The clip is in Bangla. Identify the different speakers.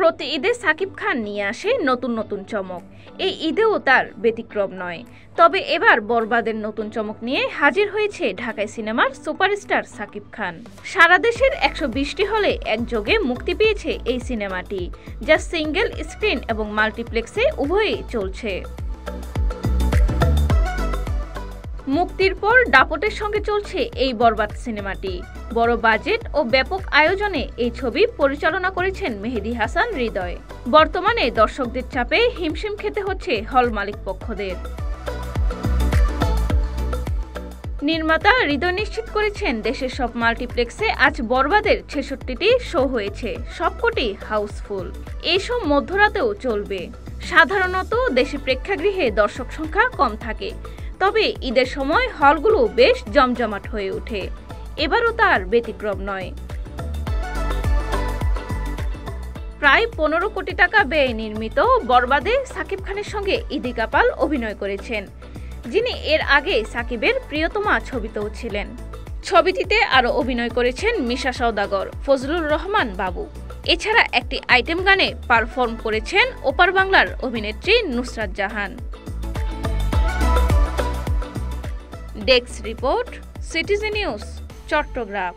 Speaker 1: প্রতি ঈদে সাকিব খান নিয়ে আসে নতুন নতুন চমক। এই ঈদেও তার ব্যতিক্রম নয়। তবে এবার বরবাদের নতুন চমক নিয়ে হাজির হয়েছে ঢাকাই সিনেমার সুপারস্টার সাকিব খান। সারা দেশের ১২০টি হলে একযোগে মুক্তি পেয়েছে এই সিনেমাটি, যা সিঙ্গেল স্ক্রিন এবং মাল্টিপ্লেক্সে উভয়ই চলছে। মুক্তির পর দাপটের সঙ্গে চলছে এই বরবাদ সিনেমাটি। বড় বাজেট ও ব্যাপক আয়োজনে এই ছবি পরিচালনা করেছেন মেহেদী হাসান হৃদয়। বর্তমানে দর্শকদের চাপে হিমশিম খেতে হচ্ছে হল মালিক পক্ষদের। নির্মাতা হৃদয় নিশ্চিত করেছেন, দেশের সব মাল্টিপ্লেক্সে আজ বরবাদের ৬৬টি শো হয়েছে, সবকটি হাউসফুল। এই শো মধ্যরাতেও চলবে। সাধারণত দেশি প্রেক্ষাগৃহে দর্শক সংখ্যা কম থাকে, তবে ঈদের সময় হলগুলো বেশ জমজমাট হয়ে ওঠে। এবারও তার ব্যতিক্রম নয়। প্রায় ১৫ কোটি টাকা ব্যয়ে নির্মিত বরবাদে সাকিব খানের সঙ্গে ইদি কাপাল অভিনয় করেছেন, যিনি এর আগে সাকিবের প্রিয়তমা ছবিতেও ছিলেন। ছবিটিতে আরও অভিনয় করেছেন মিশা সওদাগর, ফজলুর রহমান বাবু। এছাড়া একটি আইটেম গানে পারফর্ম করেছেন ওপার বাংলার অভিনেত্রী Nusrat Jahan. Desk report, citizen news, Chittagong.